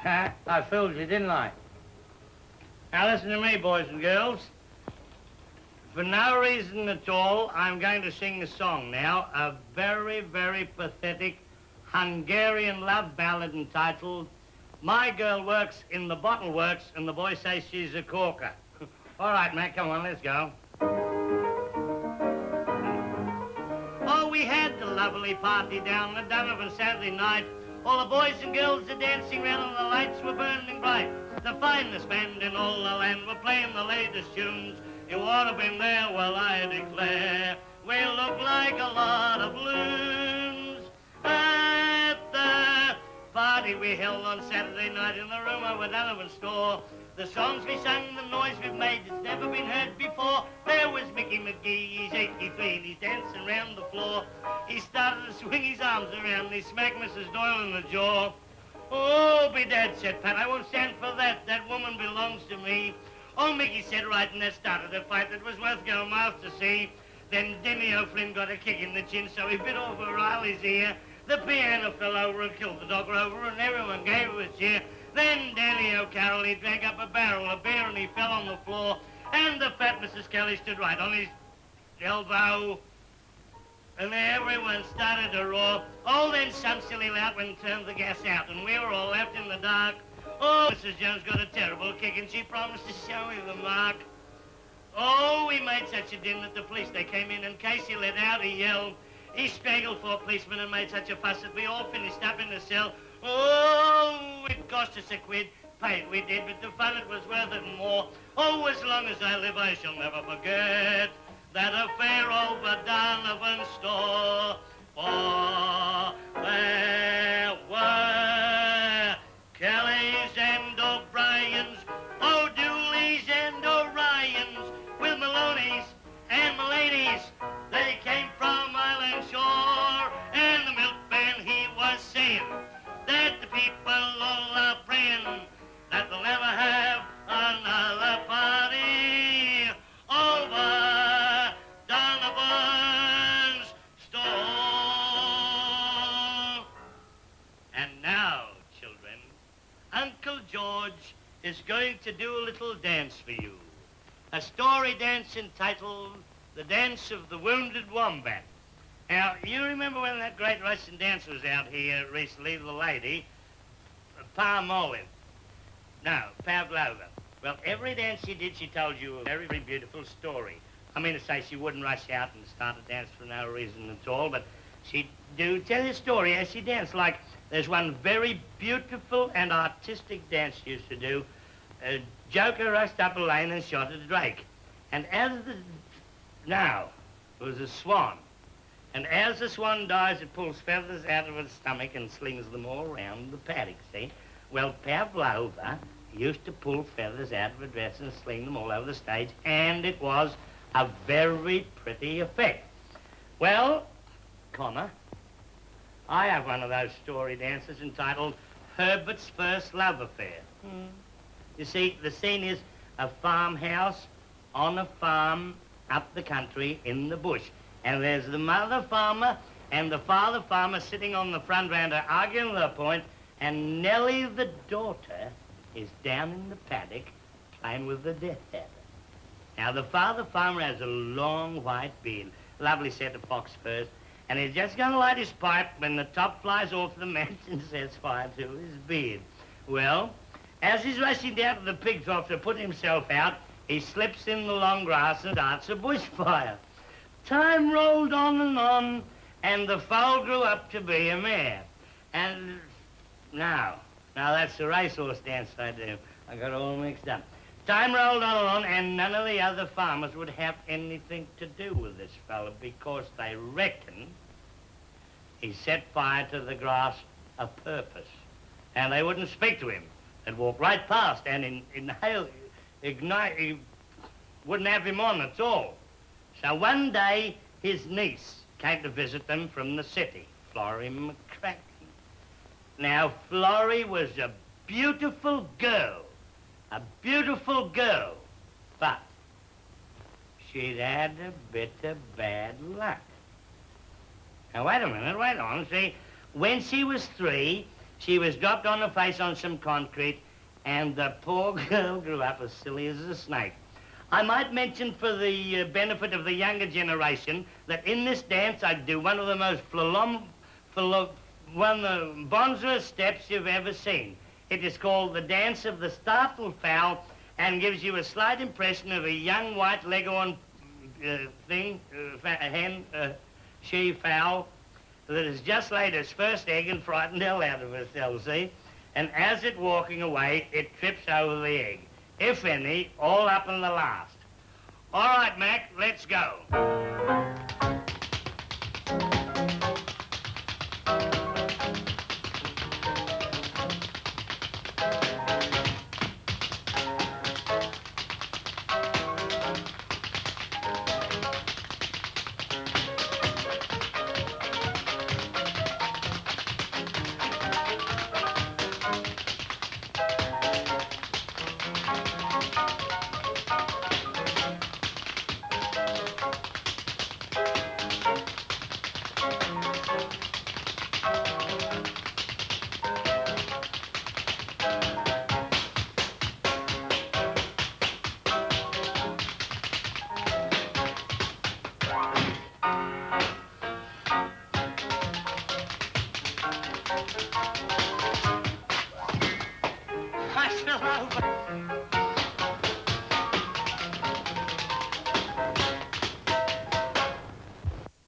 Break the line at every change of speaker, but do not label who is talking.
I fooled you, didn't I? Now listen to me, boys and girls. For no reason at all, I'm going to sing a song now, a very, very pathetic Hungarian love ballad entitled My Girl Works in the Bottle Works and the Boy Says She's a Corker. All right, Matt, come on, let's go. Oh, we had the lovely party down the Donovan Saturday night. All the boys and girls are dancing round and the lights were burning bright. The finest band in all the land were playing the latest tunes. You ought to have been there, well, I declare. We look like a lot of loons at the party we held on Saturday night in the room over Donovan's store. The songs we sung, the noise we've made, it's never been heard before. There was Mickey McGee, he's 83 and he's dancing around the floor. He started to swing his arms around and he smacked Mrs. Doyle in the jaw. Oh, be dead, said Pat, I won't stand for that. That woman belongs to me. Oh, Mickey said right, and that started a fight that was worth going miles to see. Then Denny O'Flynn got a kick in the chin, so he bit off O'Reilly's ear. The piano fell over and killed the dog Rover, and everyone gave him a cheer. Then Danny O'Carroll, he drank up a barrel of beer, and he fell on the floor. And the fat Mrs. Kelly stood right on his elbow. And everyone started to roar. Oh, then some silly lout went and turned the gas out, and we were all left in the dark. Oh, Mrs. Jones got a terrible kick, and she promised to show me the mark. Oh, we made such a din that the police, they came in, and Casey let out, he yelled. He strangled 4 policemen and made such a fuss that we all finished up in the cell. Oh, it cost us a quid. Pay it we did, but the fun, it was worth it and more. Oh, as long as I live, I shall never forget that affair over Donovan's store. For there were Kellys and O'Briens, O'Dooleys and Orions, with Maloney's and Mulaney's. They came from Island Shore, and the milkman, he was saying that the people all are praying that they'll never have another party over Donovan's store. And now, children, Uncle George is going to do a little dance for you. A story dance entitled The Dance of the Wounded Wombat. Now, you remember when that great Russian dancer was out here recently, the lady, Palmolin? No, Pavlova. Well, every dance she did, she told you a very, very beautiful story. I mean to say she wouldn't rush out and start a dance for no reason at all, but she'd do tell you a story as she danced. Like, there's one very beautiful and artistic dance she used to do. A joker rushed up a lane and shot at a drake. And as the... Now, it was a swan. And as the swan dies, it pulls feathers out of its stomach and slings them all around the paddock, see? Well, Pavlova used to pull feathers out of her dress and sling them all over the stage, and it was a very pretty effect. Well, comma, I have one of those story dances entitled Herbert's First Love Affair. You see, the scene is a farmhouse on a farm up the country in the bush. And there's the mother farmer and the father farmer sitting on the front veranda arguing their point, and Nellie, the daughter, is down in the paddock playing with the death adder. Now, the father farmer has a long white beard, lovely set of fox furs, and he's just going to light his pipe when the top flies off the match and sets fire to his beard. Well, as he's rushing down to the pig trough to put himself out, he slips in the long grass and starts a bushfire. Time rolled on, and the foal grew up to be a mare. And now that's the racehorse dance I do. I got all mixed up. Time rolled on, and none of the other farmers would have anything to do with this fella because they reckon he set fire to the grass a purpose. And they wouldn't speak to him. They'd walk right past and ignite, he wouldn't have him on at all. So one day, his niece came to visit them from the city, Florrie McCracken. Now, Florrie was a beautiful girl, but she'd had a bit of bad luck. Now, wait a minute, wait on. See, when she was 3, She was dropped on her face on some concrete, and the poor girl grew up as silly as a snake. I might mention for the benefit of the younger generation that in this dance I do one of the most bonzoest steps you've ever seen. It is called the dance of the startled fowl and gives you a slight impression of a young white leghorn she-fowl that has just laid its first egg and frightened the hell out of herself, see? And as it's walking away, it trips over the egg, if any, all up in the last. All right, Mac, let's go.